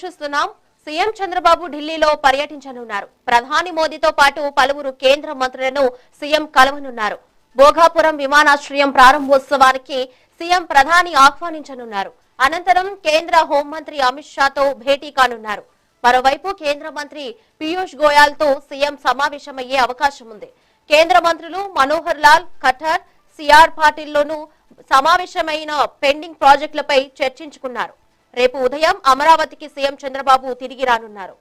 చూస్తున్నాం. సీఎం చంద్రబాబు ఢిల్లీలో పర్యటించనున్నారు. ప్రధాని మోదీతో పాటు పలువురు కేంద్ర మంత్రులను సీఎం కలవనున్నారు. భోగాపురం విమానాశ్రయం ప్రారంభోత్సవానికి సీఎం ప్రధాని ఆహ్వానించనున్నారు. అనంతరం కేంద్ర హోంమంత్రి అమిత్ షాతో భేటీ కానున్నారు. మరోవైపు కేంద్ర మంత్రి పీయూష్ గోయల్ తో సీఎం సమావేశమయ్యే అవకాశం ఉంది. కేంద్ర మంత్రులు మనోహర్ లాల్ ఖట్టర్, సిఆర్ పాటిల్లోనూ సమావేశమైన పెండింగ్ ప్రాజెక్టులపై చర్చించుకున్నారు. రేపు ఉదయం అమరావతికి సీఎం చంద్రబాబు తిరిగి రానున్నారు.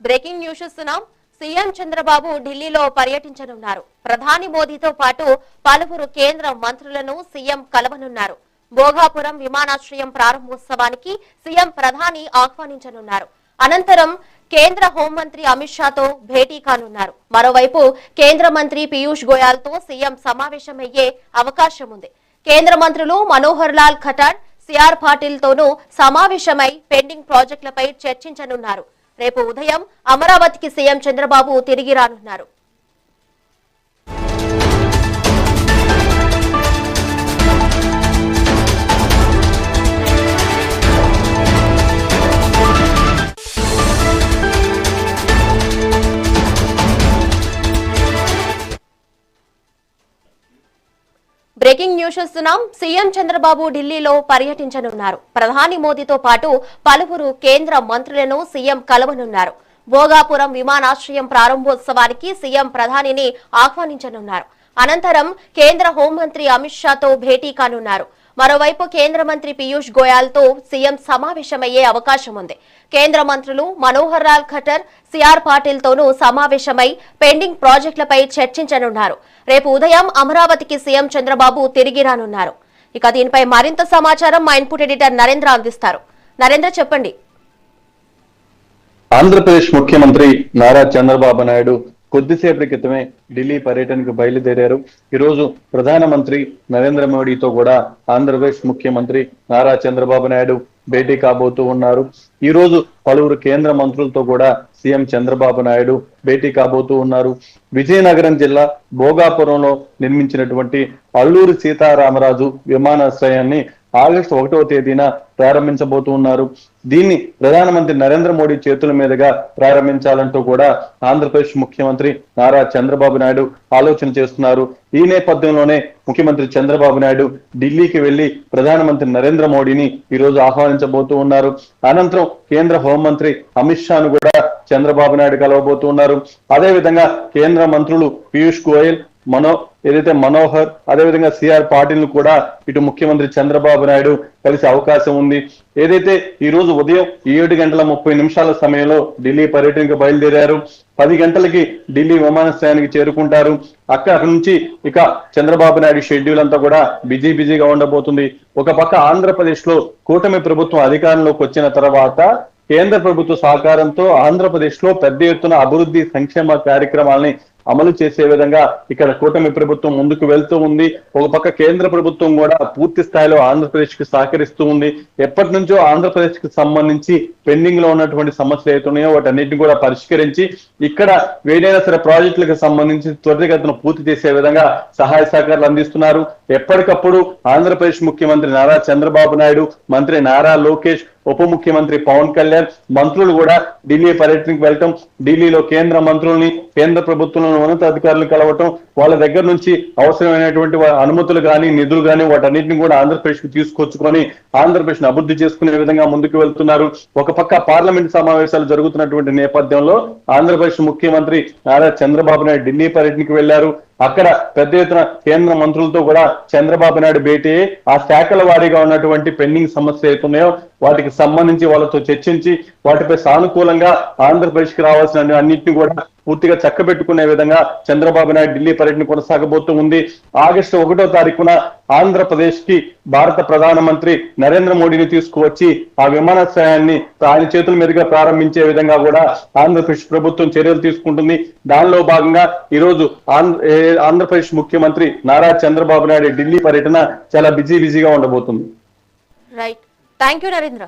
బ్రేకింగ్ న్యూస్ చూస్తున్నాం. సీఎం చంద్రబాబు ఢిల్లీలో పర్యటించనున్నారు. ప్రధాని మోదీతో పాటు పలువురు కేంద్ర మంత్రులను సీఎం కలవనున్నారు. భోగాపురం విమానాశ్రయం ప్రారంభోత్సవానికి సీఎం ప్రధాని ఆహ్వానించనున్నారు. అనంతరం కేంద్ర హోంమంత్రి అమిత్ షాతో భేటీ కానున్నారు. మరోవైపు కేంద్ర మంత్రి పీయూష్ గోయల్ తో సీఎం సమావేశమయ్యే అవకాశం ఉంది. కేంద్ర మంత్రులు మనోహర్ లాల్ ఖట్టర్, సిఆర్ పాటిల్ తోనూ సమావేశమై పెండింగ్ ప్రాజెక్టులపై చర్చించనున్నారు. రేపు ఉదయం అమరావతికి సీఎం చంద్రబాబు తిరిగి రానున్నారు. బ్రేకింగ్ న్యూస్ చూస్తున్నాం. సీఎం చంద్రబాబు ఢిల్లీలో పర్యటించనున్నారు. ప్రధాని మోదీతో పాటు పలువురు కేంద్ర మంత్రులను సీఎం కలవనున్నారు. భోగాపురం విమానాశ్రయం ప్రారంభోత్సవానికి సీఎం ప్రధానిని ఆహ్వానించనున్నారు. అనంతరం కేంద్ర హోంమంత్రి అమిత్ షాతో భేటీ కానున్నారు. మరోవైపు కేంద్ర మంత్రి పీయూష్ గోయల్ తో సీఎం సమావేశమయ్యే అవకాశం ఉంది. కేంద్ర మంత్రులు మనోహర్ లాల్ ఖట్టర్, సిఆర్ పాటిల్ తోనూ సమావేశమై పెండింగ్ ప్రాజెక్టులపై చర్చించనున్నారు. రేపు ఉదయం అమరావతికి సీఎం చంద్రబాబు తిరిగి రానున్నారు. ఇక దీనిపై మరింత సమాచారం మా ఇన్పుట్ ఎడిటర్ నరేంద్ర అందిస్తారు. నరేంద్ర, చెప్పండి. ఆంధ్రప్రదేశ్ ముఖ్యమంత్రి నారా చంద్రబాబు నాయుడు కొద్దిసేపటి క్రితమే ఢిల్లీ పర్యటనకు బయలుదేరారు. ఈరోజు ప్రధానమంత్రి నరేంద్ర మోడీతో కూడా ఆంధ్రప్రదేశ్ ముఖ్యమంత్రి నారా చంద్రబాబు నాయుడు భేటీ కాబోతూ ఉన్నారు. ఈ రోజు పలువురు కేంద్ర మంత్రులతో కూడా సీఎం చంద్రబాబు నాయుడు భేటీ కాబోతూ ఉన్నారు. విజయనగరం జిల్లా భోగాపురంలో నిర్మించినటువంటి అల్లూరి సీతారామరాజు విమానాశ్రయాన్ని ఆగస్టు 1వ తేదీన ప్రారంభించబోతూ ఉన్నారు. దీన్ని ప్రధానమంత్రి నరేంద్ర మోడీ చేతుల మీదుగా ప్రారంభించాలంటూ కూడా ఆంధ్రప్రదేశ్ ముఖ్యమంత్రి నారా చంద్రబాబు నాయుడు ఆలోచన చేస్తున్నారు. ఈ నేపథ్యంలోనే ముఖ్యమంత్రి చంద్రబాబు నాయుడు ఢిల్లీకి వెళ్లి ప్రధానమంత్రి నరేంద్ర మోడీని ఈ రోజు ఆహ్వానించబోతూ ఉన్నారు. అనంతరం కేంద్ర హోంమంత్రి అమిత్ షాను కూడా చంద్రబాబు నాయుడు కలవబోతూ ఉన్నారు. అదేవిధంగా కేంద్ర మంత్రులు పీయూష్ గోయల్, మనోహర్, అదేవిధంగా సిఆర్ పాటిల్ ను కూడా ఇటు ముఖ్యమంత్రి చంద్రబాబు నాయుడు కలిసే అవకాశం ఉంది. ఏదైతే ఈ రోజు ఉదయం 7:30 సమయంలో ఢిల్లీ పర్యటనకు బయలుదేరారు. 10 గంటలకి ఢిల్లీ విమానాశ్రయానికి చేరుకుంటారు. అక్కడ నుంచి ఇక చంద్రబాబు నాయుడు షెడ్యూల్ అంతా కూడా బిజీగా ఉండబోతుంది. ఒక పక్క ఆంధ్రప్రదేశ్ లో కూటమి ప్రభుత్వం అధికారంలోకి వచ్చిన తర్వాత కేంద్ర ప్రభుత్వ సహకారంతో ఆంధ్రప్రదేశ్ లో పెద్ద ఎత్తున అభివృద్ధి సంక్షేమ కార్యక్రమాలని అమలు చేసే విధంగా ఇక్కడ కూటమి ప్రభుత్వం ముందుకు వెళ్తూ ఉంది. ఒక పక్క కేంద్ర ప్రభుత్వం కూడా పూర్తి స్థాయిలో ఆంధ్రప్రదేశ్ కి సహకరిస్తూ ఉంది. ఎప్పటి నుంచో ఆంధ్రప్రదేశ్ కి సంబంధించి పెండింగ్ లో ఉన్నటువంటి సమస్యలు ఏతున్నాయో వాటన్నిటిని కూడా పరిష్కరించి ఇక్కడ ఏదైనా సరే ప్రాజెక్టులకు సంబంధించి త్వరితగతిన పూర్తి చేసే విధంగా సహాయ సహకారాలు అందిస్తున్నారు. ఎప్పటికప్పుడు ఆంధ్రప్రదేశ్ ముఖ్యమంత్రి నారా చంద్రబాబు నాయుడు, మంత్రి నారా లోకేష్, ఉప ముఖ్యమంత్రి పవన్ కళ్యాణ్, మంత్రులు కూడా ఢిల్లీ పర్యటనకు వెళ్ళటం, ఢిల్లీలో కేంద్ర మంత్రుల్ని, కేంద్ర ప్రభుత్వంలోని ఉన్నతాధికారులు కలవటం, వాళ్ళ దగ్గర నుంచి అవసరమైనటువంటి అనుమతులు కానీ నిధులు కానీ వాటన్నిటిని కూడా ఆంధ్రప్రదేశ్ కు తీసుకొచ్చుకొని ఆంధ్రప్రదేశ్ ను అభివృద్ధి చేసుకునే విధంగా ముందుకు వెళ్తున్నారు. ఒక పక్క పార్లమెంట్ సమావేశాలు జరుగుతున్నటువంటి నేపథ్యంలో ఆంధ్రప్రదేశ్ ముఖ్యమంత్రి నారా చంద్రబాబు నాయుడు ఢిల్లీ పర్యటనకు వెళ్లారు. అక్కడ పెద్ద ఎత్తున కేంద్ర మంత్రులతో కూడా చంద్రబాబు నాయుడు భేటీ ఆ శాఖల వారీగా ఉన్నటువంటి పెండింగ్ సమస్యలు ఏతున్నాయో వాటికి సంబంధించి వాళ్ళతో చర్చించి వాటిపై సానుకూలంగా ఆంధ్రప్రదేశ్ కి రావాల్సిన అన్నింటినీ కూడా పూర్తిగా చక్కబెట్టుకునే విధంగా చంద్రబాబు నాయుడు ఢిల్లీ పర్యటన కొనసాగబోతూ ఉంది. ఆగస్టు 1వ తారీఖున ఆంధ్రప్రదేశ్ కి భారత ప్రధానమంత్రి నరేంద్ర మోడీని తీసుకువచ్చి ఆ విమానాశ్రయాన్ని ఆయన చేతుల మీదుగా ప్రారంభించే విధంగా కూడా ఆంధ్రప్రదేశ్ ప్రభుత్వం చర్యలు తీసుకుంటుంది. దానిలో భాగంగా ఈ రోజు ఆంధ్రప్రదేశ్ ముఖ్యమంత్రి నారా చంద్రబాబు నాయుడు ఢిల్లీ పర్యటన చాలా బిజీగా ఉండబోతుంది. Right, thank you Narendra.